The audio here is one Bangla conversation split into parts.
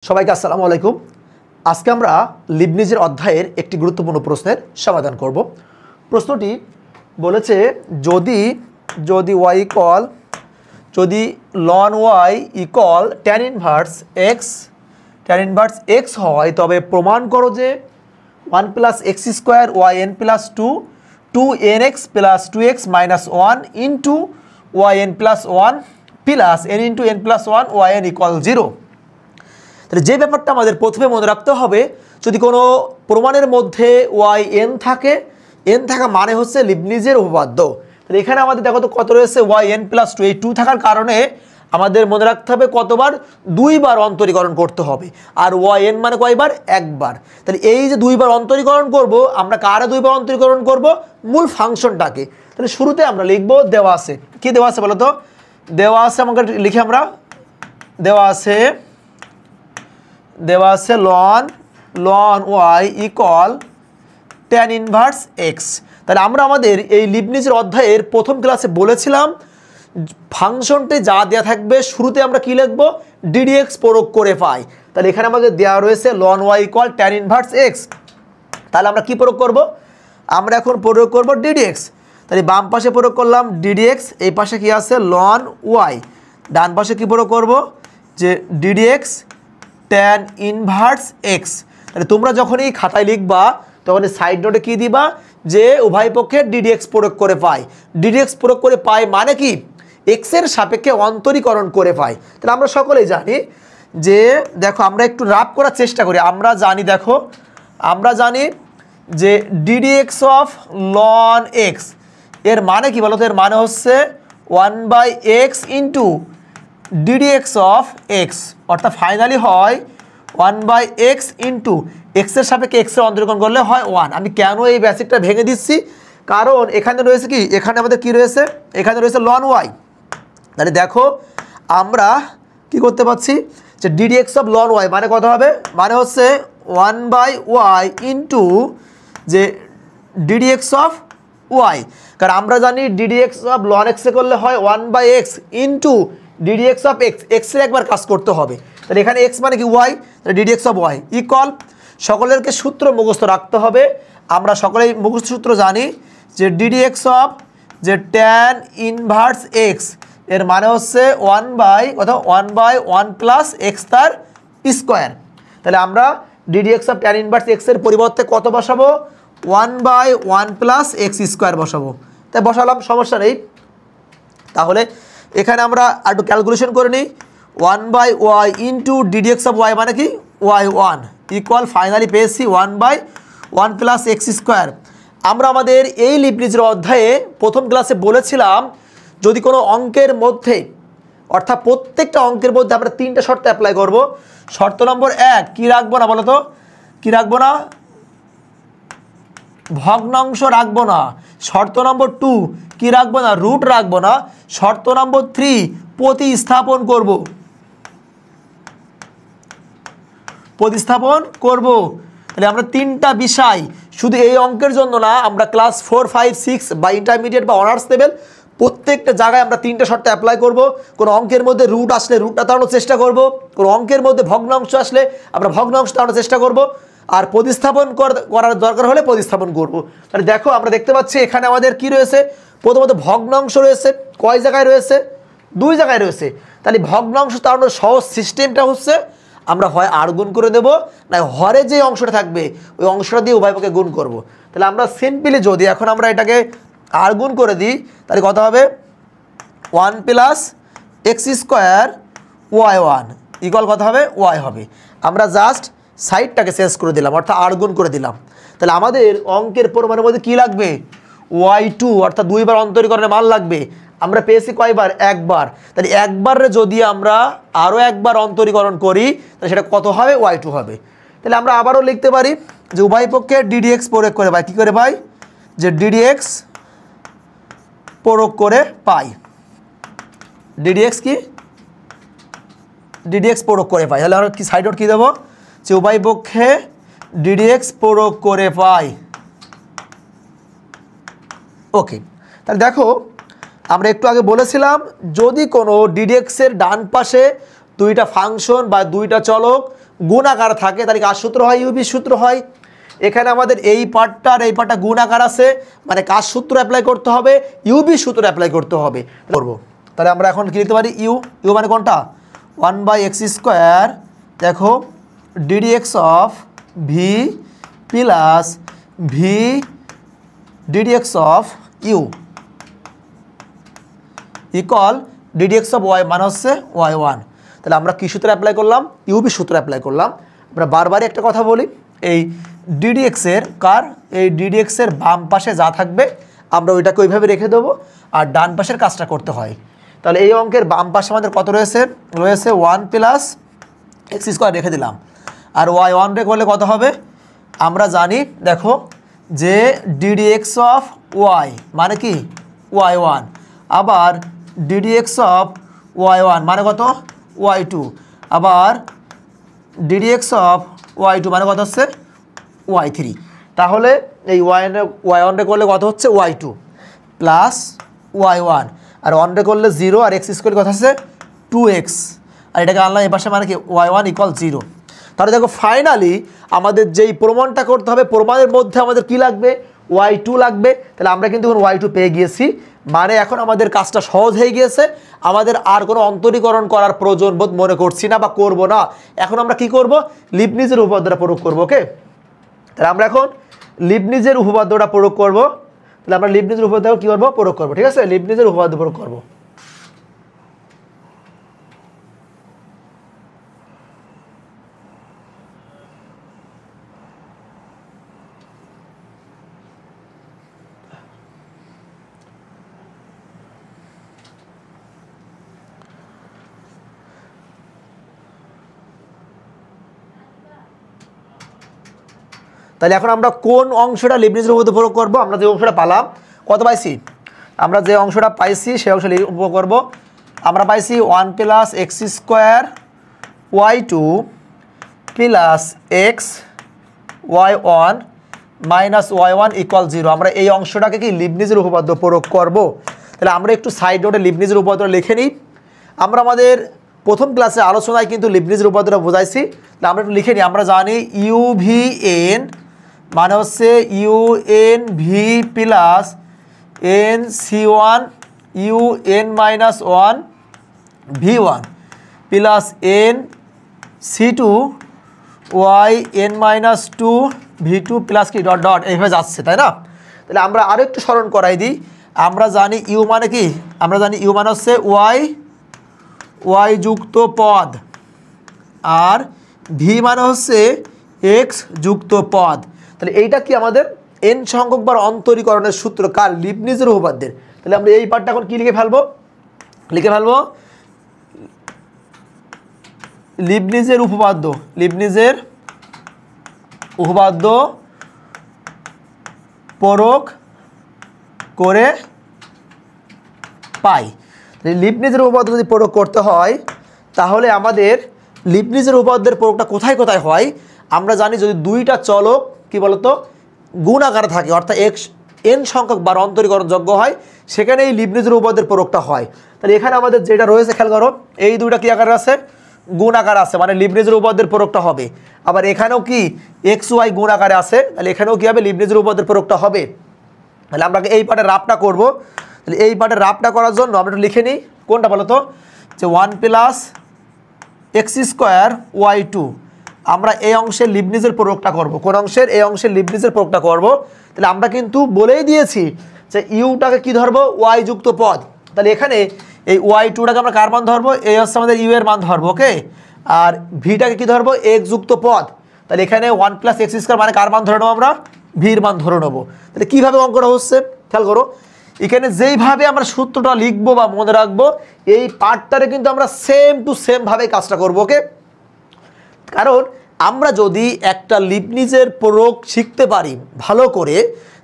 সবাইকে আসসালামু আলাইকুম। আজকে আমরা লিবনিজের অধ্যায়ের একটি গুরুত্বপূর্ণ প্রশ্নের সমাধান করব। প্রশ্নটি বলেছে যদি ln y equal tan inverse x হয় তবে প্রমাণ করো যে 1 plus x square yn plus 2nx plus 2x minus 1 into yn plus 1 plus n into n plus 1 yn equal 0। তাহলে যে ব্যাপারটা আমাদের প্রথমে মনে রাখতে হবে, যদি কোনো প্রমাণের মধ্যে yn থাকে, n থাকা মানে হচ্ছে লিবনিজের উপপাদ্য। তাহলে এখানে আমাদের দেখো তো কত রয়েছে, yn প্লাস 2, এই 2 থাকার কারণে আমাদের মনে রাখতে হবে কতবার, দুইবার অন্তরীকরণ করতে হবে। আর yn মানে কয়বার, একবার। তাহলে এই যে দুইবার অন্তরীকরণ করব, আমরা কারা দুইবার অন্তরীকরণ করব, মূল ফাংশনটাকে। তাহলে শুরুতে আমরা লিখব, দেওয়া আছে, কি দেওয়া আছে বলো তো, দেওয়া আছে, আমাকে লিখি আমরা, দেওয়া আছে ln y equal tan inverse x। তাহলে আমরা আমাদের এই লিবনিজের অধ্যায়ের প্রথম ক্লাসে বলেছিলাম ফাংশনটি যা দেওয়া থাকবে শুরুতে আমরা কি লিখব, ddx প্রয়োগ করে পাই। তাহলে এখানে আমাদের দেওয়া রয়েছে ln y equal tan inverse x। তাহলে আমরা কি প্রয়োগ করব, আমরা এখন প্রয়োগ করব ddx। তাহলে বাম পাশে প্রয়োগ করলাম ddx, এই পাশে কি আছে ln y, ডান পাশে কি প্রয়োগ করব, যে ddx tan ইনভার্স x। তাহলে তোমরা যখন এই খাতায় লিখবা তখন সাইড নোটে কি দিবা, যে উভয় পক্ষে ddx প্রয়োগ করে পাই। ddx প্রয়োগ করে পাই মানে কি, x এর সাপেক্ষে অন্তরীকরণ করে পাই। তাহলে আমরা সকলেই জানি যে, দেখো আমরা একটু রাফ করার চেষ্টা করি। আমরা জানি যে ddx অফ ln x এর মানে কি বলতো, এর মানে হচ্ছে 1/x into ddx of x, অর্থাৎ ফাইনালি হয় 1/x ইন্টু এক্সের সাপেক্ষে এক্সের অন্তরীকরণ করলে হয় 1। আমি কেন এই বেসিকটা ভেঙে দিচ্ছি, কারণ এখানে রয়েছে কি, এখানে আমাদের কি রয়েছে, এখানে রয়েছে ln y। তাহলে দেখো আমরা কি করতে পারছি, যে ddx অফ ln y মানে কত হবে, মানে হচ্ছে 1/y ইন্টু যে ddx অফ y। কারণ আমরা জানি ddx অফ ln x এ করলে হয় 1/x into ddx of x, x এর একবার কাজ করতে হবে। তাহলে এখানে x মানে কি y, তাহলে ddx অফ y ইকুয়াল, সকলেরকে সূত্র মুখস্থ রাখতে হবে। আমরা সকলেই মুখস্থ সূত্র জানি যে ddx অফ যে tan ইনভার্স x এর মানে হচ্ছে 1/1 প্লাস x তার স্কোয়ার। তাহলে আমরা ddx of tan inverse x এর পরিবর্তে কত বসাবো, 1/1 প্লাস x স্কোয়ার বসাবো। তাই বসালাম, সমস্যা নেই। তাহলে এখানে আমরা একটু ক্যালকুলেশন করে নিই, 1/y into ddx of y মানে কি y1 ইকুয়াল, ফাইনালি পেয়েছি 1/1 প্লাস x স্কোয়ার। আমরা আমাদের এই লিবনিজের অধ্যায়ে প্রথম ক্লাসে বলেছিলাম, যদি কোনো অঙ্কের মধ্যে, অর্থাৎ প্রত্যেকটা অঙ্কের মধ্যে আমরা 3টে শর্ত অ্যাপ্লাই করব। শর্ত নম্বর 1 কি রাখবো না বলো তো, কি রাখবো না, ভগ্নাংশ রাখবো না। শর্ত নম্বর 2 কি রাখবো না, রুট রাখবো না। শর্ত নম্বর 3 প্রতিস্থাপন করব। তাহলে আমরা 3টা বিষয় শুধু এই অঙ্কের জন্য না, আমরা ক্লাস 4, 5, 6 বা ইন্টারমিডিয়েট বা অনার্স লেভেল প্রত্যেকটা জায়গায় আমরা 3টে শর্ত অ্যাপ্লাই করব। কোনো অঙ্কের মধ্যে রুট আসলে রুটটা তাড়ানোর চেষ্টা করব, কোনো অঙ্কের মধ্যে ভগ্নাংশ আসলে আমরা ভগ্নাংশ তাড়ানোর চেষ্টা করব, আর প্রতিস্থাপন করার দরকার হলে প্রতিস্থাপন করব। তাহলে দেখো আমরা দেখতে পাচ্ছি এখানে আমাদের কি রয়েছে, প্রথমত ভগ্নাংশ রয়েছে, কয় জায়গায় রয়েছে, 2 জায়গায় রয়েছে। তাহলে ভগ্নাংশ তাড়ানোর সহজ সিস্টেমটা হচ্ছে, আমরা হয় আর গুণ করে দেব, না হরে যে অংশটা থাকবে ওই অংশটা দিয়ে উভয় পক্ষে গুণ করব। তাহলে আমরা সিম্পলি যদি এখন আমরা এটাকে আর গুণ করে দিই, তাহলে কত হবে, 1 plus x square y1 equal কত হবে, y হবে। আমরা জাস্ট সাইডটাকে চেঞ্জ করে দিলাম, অর্থাৎ আর গুণ করে দিলাম। তাহলে আমাদের অঙ্কের পরিমাণের মধ্যে কী লাগবে, y2, অর্থাৎ 2বার অন্তরীকরণের মান লাগবে। আমরা পেয়েছি কয়বার, একবার। তাহলে একবারে যদি আমরা আরও একবার অন্তরীকরণ করি তাহলে সেটা কত হবে, y2 হবে। তাহলে আমরা আবারও লিখতে পারি যে উভয় পক্ষে ddx প্রয়োগ করে পাই। কী করে পাই, যে ddx প্রয়োগ করে পাই, ddx কি, ddx প্রয়োগ করে পাই। তাহলে আমরা কি সাইড নোট কী দেবো, যে উভয় পক্ষে ddx প্রয়োগ করে পাই। ওকে, তাহলে দেখো আমরা একটু আগে বলেছিলাম, যদি কোনো ddx এর ডান পাশে দুইটা ফাংশন বা দুইটা চলক গুণ আকার থাকে তাহলে কার সূত্র হয়? ইউবি সূত্র হয়। এখানে আমাদের এই পার্টটা আর এই পার্টটা গুণ আকার আছে, মানে কার সূত্র অ্যাপ্লাই করতে হবে? ইউবি সূত্র অ্যাপ্লাই করতে হবে করবো। তাহলে আমরা এখন কি লিখতে পারি? ইউ মানে কোনটা? 1/x², দেখো ddx of v plus v ddx of u equal ddx of y মানে হচ্ছে y1। তাহলে আমরা কী সূত্র অ্যাপ্লাই করলাম? ইউবি সূত্র অ্যাপ্লাই করলাম। আমরা বারবারই একটা কথা বলি, এই ddx-এর এই ddx-এর বাম পাশে যা থাকবে আমরা ওইটাকে ওইভাবে রেখে দেবো, আর ডান পাশের কাজটা করতে হয়। তাহলে এই অঙ্কের বাম পাশে আমাদের কত রয়েছে? 1 + x² রেখে দিলাম। আর y1 রে করলে কত হবে? আমরা জানি, দেখো যে ddx অফ y মানে কি? y1, আবার ddx অফ y1 মানে কত? y2, আবার ddx অফ y2 মানে কত হচ্ছে? y3। তাহলে এই y1 রে করলে কত হচ্ছে? y2 প্লাস y1, আর 1 রে করলে 0, আর x² কত হচ্ছে? 2x, আর এটাকে আনলাম এই পাশে মানে কি? y1 = 0। তাহলে দেখো ফাইনালি আমাদের যেই প্রমাণটা করতে হবে, প্রমাণের মধ্যে আমাদের কি লাগবে? y2 লাগবে। তাহলে আমরা কিন্তু এখন y2 পেয়ে গিয়েছি, মানে এখন আমাদের কাজটা সহজ হয়ে গিয়েছে। আমাদের আর কোনো অন্তরীকরণ করার প্রয়োজন বোধ মনে করছি না বা করব না। এখন আমরা কি করব? লিবনিজের উপপাদ্যটা প্রয়োগ করব। ওকে, তাহলে আমরা এখন লিবনিজের উপপাদ্যটা প্রয়োগ করব। তাহলে আমরা লিবনিজের উপপাদ্য কি করব? প্রয়োগ করব। ঠিক আছে, লিবনিজের উপপাদ্য প্রয়োগ করব। তাহলে এখন আমরা কোন অংশটা লিবনিজের উপপাদ্য প্রয়োগ করব? আমরা যে অংশটা পেলাম, কত পাইছি? আমরা যে অংশটা পাইছি সেই অংশ প্রয়োগ করব। আমরা পাইছি 1 + x² y2 plus x y1 minus y1 = 0। আমরা এই অংশটাকে কি লিবনিজের উপপাদ্য প্রয়োগ করব। তাহলে আমরা একটু সাইড নোটে লিবনিজের উপপাদ্য লিখে নিই। আমরা আমাদের প্রথম ক্লাসে আলোচনায় কিন্তু লিবনিজের উপপাদ্যটা বোঝাইছি। তাহলে আমরা একটু লিখে নিই। আমরা জানি UVN মানে হচ্ছে UNV plus NC1 UN-1 V1 plus NC2 YN-2 V2 plus কি ডট ডট এইভাবে যাচ্ছে, তাই না? তাহলে আমরা আরও একটু স্মরণ করাই দিই। আমরা জানি ইউ মানে কি? আমরা জানি ইউ মানে হচ্ছে y যুক্ত পদ, আর ভি মানে হচ্ছে x যুক্ত পদ। তাহলে এইটা কি আমাদের n সংখ্যক বার অন্তরীকরণের সূত্র, কার? লিবনিজের উপপাদ্যের। তাহলে আমরা এই পার্টটা এখন কি লিখে ফেলবো? লিবনিজের উপপাদ্য, লিবনিজের উপপাদ্য প্রয়োগ করে পাই। লিবনিজের উপপাদ্য যদি প্রয়োগ করতে হয় তাহলে আমাদের লিবনিজের উপপাদ্যের প্রয়োগটা কোথায় কোথায় হয়? আমরা জানি যদি দুইটা চলক কি বলতো গুণ আকারে থাকে, অর্থাৎ n সংখ্যক বার অন্তরীকরণযোগ্য হয়, সেখানে এই লিবনিজের উপপাদ্যের প্রয়োগটা হয়। তাহলে এখানে আমাদের যেটা রয়েছে খেয়াল করো, এই দুইটা কি আকারে আছে? গুণ আকার আছে, মানে লিবনিজের উপপাদ্যের প্রয়োগটা হবে। আবার এখানেও কি xy গুণ আকারে আছে, তাহলে এখানেও কি হবে? লিবনিজের উপপাদ্যের প্রয়োগটা হবে। তাহলে আমরা এই পার্টের রাফটা করব। তাহলে এই পার্টের রাফটা করার জন্য আমরা একটু লিখে নিই। কোনটা বলো তো? যে 1 + x² y2, আমরা এই অংশের লিবনিজের প্রয়োগটা করব। কোন অংশের? এই অংশের লিবনিজের প্রয়োগটা করব। তাহলে আমরা কিন্তু বলেই দিয়েছি যে ইউটাকে কি ধরবো? y যুক্ত পদ। তাহলে এখানে এই y2টাকে আমরা কার মান ধরবো? এই হচ্ছে আমাদের ইউ এর মান ধরবো। ওকে, আর ভিটাকে কি ধরবো? x যুক্ত পদ। তাহলে এখানে 1 + x² মানে কার মান ধরে নেবো? আমরা ভির মান ধরে নেবো। তাহলে কীভাবে অঙ্কটা হচ্ছে খেয়াল করো। এখানে যেইভাবে আমরা সূত্রটা লিখবো বা মনে রাখবো, এই পার্টটারে কিন্তু আমরা সেম টু সেম ভাবে কাজটা করবো। ওকে, কারণ আমরা যদি একটা লিবনিজের প্রয়োগ শিখতে পারি ভালো করে,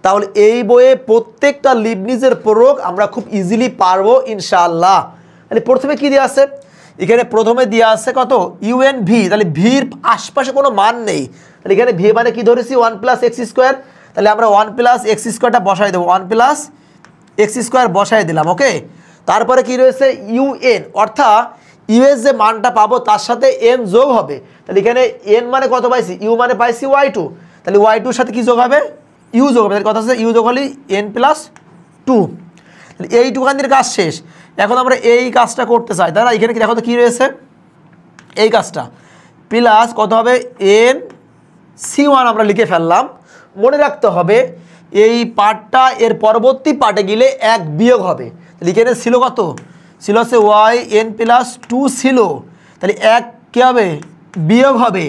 তাহলে এই বইয়ে প্রত্যেকটা লিবনিজের প্রয়োগ আমরা খুব ইজিলি পারবো ইনশাআল্লাহ। তাহলে প্রথমে কি দেওয়া আছে? এখানে প্রথমে দেওয়া আছে কত? UNV। তাহলে ভির আশপাশে কোনো মান নেই। তাহলে এখানে ভি মানে কি ধরেছি? 1 + x²। তাহলে আমরা 1 + x² বসাই দেবো, 1 + x² বসাই দিলাম। ওকে, তারপরে কি রয়েছে? UN, অর্থাৎ ইউ এর যে মানটা পাবো তার সাথে এন যোগ হবে। তাহলে এখানে এন মানে কত পাইছি, ইউ মানে পাইছি y2, তাহলে y2 সাথে কি যোগ হবে, ইউ যোগ হবে। কথা হচ্ছে ইউ যোগ হলে n+2। তাহলে এইটুখানির কাজ শেষ। এখন আমরা এই কাজটা করতে চাই, তাই না? এখানে কি দেখো তো কী রয়েছে, এই কাজটা প্লাস কত হবে n×c1 আমরা লিখে ফেললাম। মনে রাখতে হবে এই পার্টটা এর পরবর্তী পার্টে গেলে 1 বিয়োগ হবে। তাহলে এখানে ছিল কত, ছিল হচ্ছে yn+2 ছিল, তাহলে 1 কী হবে, বিয়োগ হবে।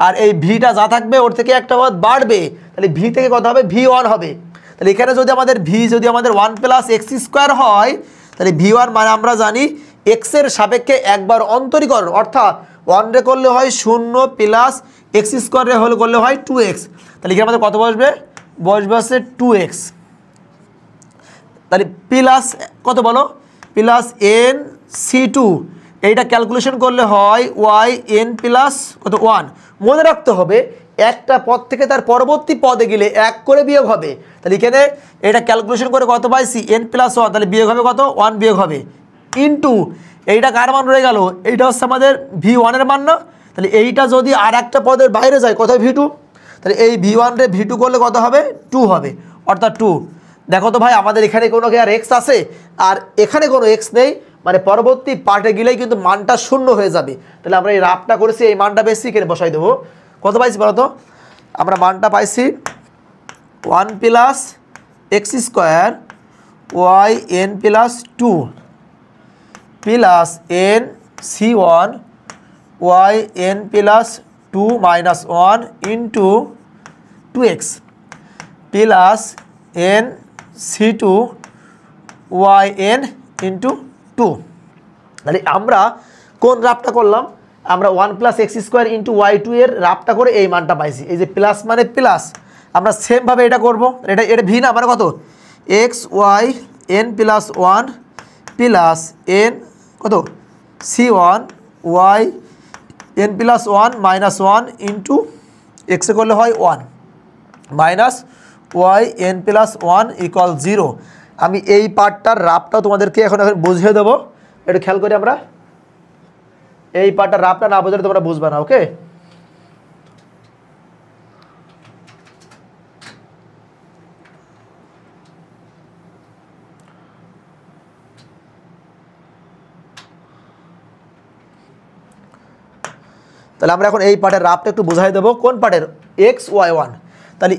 আর এই ভিটা যা থাকবে ওর থেকে একটা পদ বাড়বে, তাহলে ভি থেকে কত হবে, v1 হবে। তাহলে এখানে যদি আমাদের ভি যদি আমাদের 1+x² হয়, তাহলে v1 মানে আমরা জানি এক্সের সাপেক্ষে একবার অন্তরীকরণ, অর্থাৎ 1 রে করলে হয় 0 প্লাস x² রে হলে করলে হয় 2x। তাহলে এখানে আমাদের কত বসবে, বসবে 2x। তাহলে প্লাস কত বলো, প্লাস n×c2, এইটা ক্যালকুলেশন করলে হয় yn+1। মনে রাখতে হবে একটা পদ থেকে তার পরবর্তী পদে গেলে 1 করে বিয়োগ হবে। তাহলে এখানে এটা ক্যালকুলেশন করে কত পাইছি, n+1, তাহলে বিয়োগ হবে কত, 1 বিয়োগ হবে, ইন্টু এইটা কার মান রয়ে গেল, এইটা হচ্ছে আমাদের v1 এর মান না। তাহলে এইটা যদি আর একটা পদের বাইরে যায় কত, v2, তাহলে এই v1 রে v2 করলে কত হবে, 2 হবে, অর্থাৎ 2। দেখো তো ভাই আমাদের এখানে কোনো কি আর এক্স আছে, আর এখানে কোনো এক্স নেই, মানে পরবর্তী পার্টে গেলেই কিন্তু মানটা 0 হয়ে যাবে। তাহলে আমরা এই রাফটা করেছি, এই মানটা বেশি এখানে বসাই দেবো। কত পাইছি বলো তো, আমরা মানটা পাইছি 1+x² yn+2 plus n×c1 yn+2 -1 into 2x plus n×c2 yn×2। তাহলে আমরা কোন রাফটা করলাম, আমরা 1+x² × y2 এর রাফটা করে এই মানটা পাইছি। এই যে প্লাস মানে প্লাস, আমরা সেমভাবে এটা করব। এটা ভি না, মানে কত, xy n+1 প্লাস n কত c1 y n+1 -1 ইন্টু এক্সে করলে হয় 1 মাইনাস y n+1 = 0। আমি এই পার্টটার রাফটাও তোমাদেরকে এখন বুঝিয়ে দেবো, একটু খেয়াল করি। আমরা এই পার্টটার রাফটা না বোঝালে তোমরা বুঝবে না, ওকে? তাহলে আমরা এখন এই পার্টের রাফটা একটু বোঝাই দেবো। কোন পার্টের, xy1। তাহলে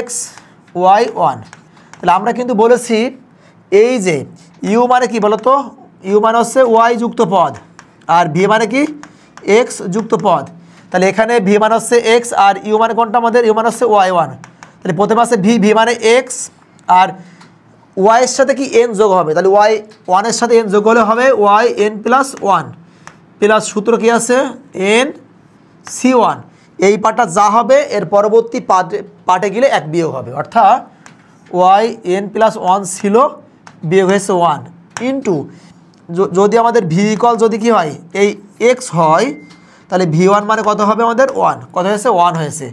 xy1, তাহলে আমরা কিন্তু বলেছি এই যে ইউ মানে কি বলতো, ইউ মানে হচ্ছে y যুক্ত পদ, আর ভি মানে কি x যুক্ত পদ। তাহলে এখানে ভি মানে হচ্ছে x, আর ইউ মানে কোনটা আমাদের, ইউ মানে হচ্ছে y1। তাহলে প্রথমে আছে ভি মানে x, আর y এর সাথে কি n যোগ হবে, তাহলে y1 এর সাথে n যোগ হলে হবে yn+1 প্লাস সূত্র কি আছে n×c1। এই পার্টটা যা হবে এর পরবর্তী পার্টে গেলে 1 বিয়োগ হবে, অর্থাৎ yn+1 ছিল, বিয়োগ হয়েছে 1 ইন্টু যদি আমাদের ভি ইকুয়াল যদি কি হয় এই x হয়, তাহলে v1 মানে কত হবে আমাদের 1, কত হয়েছে 1 হয়েছে।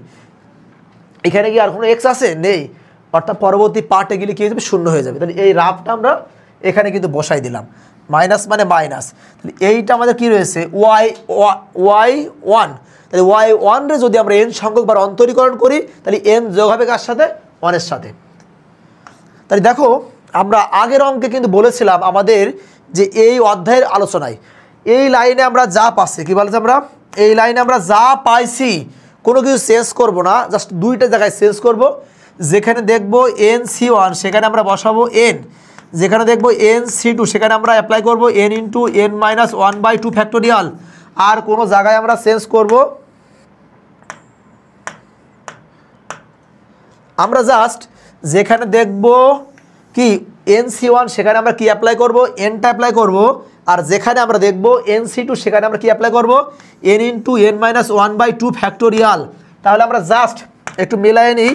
এখানে কি আর কোনো x আছে, নেই, অর্থাৎ পরবর্তী পার্টে গেলে কী হয়ে যাবে, 0 হয়ে যাবে। তাহলে এই রাফটা আমরা এখানে কিন্তু বসাই দিলাম, মাইনাস মানে মাইনাস। তাহলে এইটা আমাদের কি রয়েছে y1, তাহলে y1 রে যদি আমরা n সংখ্যকবার অন্তরীকরণ করি, তাহলে n যোগ হবে কার সাথে, 1 এর সাথে। তাহলে দেখো আমরা আগের অঙ্কে কিন্তু বলেছিলাম আমাদের যে এই অধ্যায়ের আলোচনায় এই লাইনে আমরা যা পাচ্ছি, কি বলছে, আমরা এই লাইনে আমরা যা পাইছি কোনো কিছু চেঞ্জ করব না, জাস্ট দুইটা জায়গায় চেঞ্জ করব। যেখানে দেখব n×c1 সেখানে আমরা বসাবো n, যেখানে দেখব n×c2 সেখানে আমরা অ্যাপ্লাই করব n×n-1/2 আর কোনো জায়গায় আমরা চেঞ্জ করব, আমরা জাস্ট যেখানে দেখব কি n×c1 সেখানে আমরা কি অ্যাপ্লাই করব, nটা অ্যাপ্লাই করব। আর যেখানে আমরা দেখব n×c2 সেখানে আমরা কি অ্যাপ্লাই করব, n×n-1/2। তাহলে আমরা জাস্ট একটু মিলাই নিই,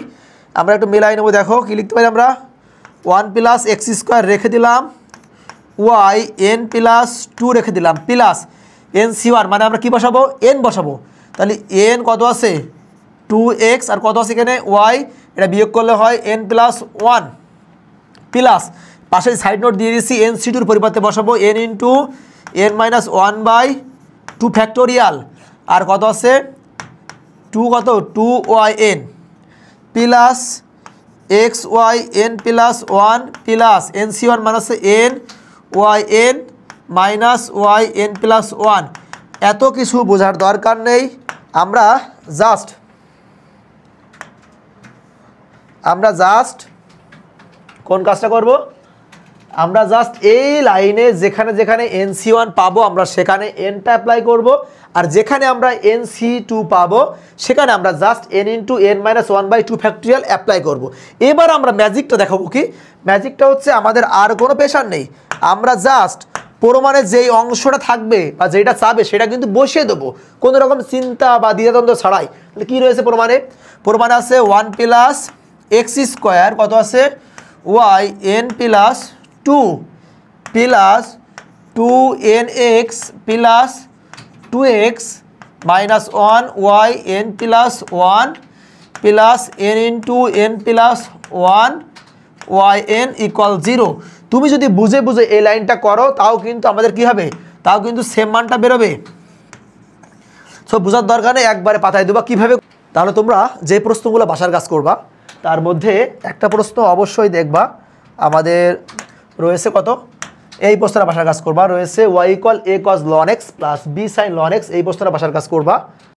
আমরা একটু মিলাই নেব। দেখো কি লিখতে পারি আমরা, 1+x² রেখে দিলাম, y n+2 রেখে দিলাম, প্লাস n×c1 মানে আমরা কি বসাবো, n বসাবো। তাহলে n কত আছে 2x, আর কত আছে এখানে y, এটা বিয়োগ করলে হয় n+1 প্লাস পাশে সাইড নোট দিয়ে দিচ্ছি n×c2 পরিবর্তে বসাবো n× n minus one by two factorial আর কত আছে টু কত two y n plus x y n plus one plus n C one মানে হচ্ছে n y n minus y n plus one. এত কিছু বোঝার দরকার নেই, আমরা জাস্ট কোন কাজটা করব, আমরা জাস্ট এই লাইনে যেখানে যেখানে এনসি ওয়ান পাবো আমরা সেখানে এনটা অ্যাপ্লাই করব, আর যেখানে আমরা এনসি টু পাবো সেখানে আমরা just n into n minus one by two factorial apply করব। এবার আমরা ম্যাজিকটা দেখাবো কি, ম্যাজিকটা হচ্ছে আমাদের আর কোনো প্রেশার নেই, আমরা জাস্ট প্রমাণে যেই অংশটা থাকবে বা যেটা চাবে সেটা কিন্তু বসিয়ে দেবো কোনো রকম চিন্তা বা দ্বিধাদ্বন্দ্ব ছাড়াই। তাহলে কী রয়েছে প্রমাণে আছে ওয়ান প্লাস এক্স স্কোয়ার কত আছে y n plus two plus two n x plus two x minus one y n plus one plus n into n plus one y n equal zero. তুমি যদি বুঝে বুঝে এই লাইনটা করো তাও কিন্তু আমাদের কি হবে, তাও কিন্তু সেম মানটা বেরোবে। সো বোঝার দরকার নেই, একবারে পাতায় দেবা কীভাবে। তাহলে তোমরা যে প্রশ্নগুলো বাসার কাজ করবা তার মধ্যে একটা প্রশ্ন অবশ্যই দেখবা আমাদের রয়েছে কত, এই প্রশ্নটা বাসার কাজ করবা রয়েছে y equal a cos ln x plus b sine ln x, এই প্রশ্নটা বাসার কাজ করবা।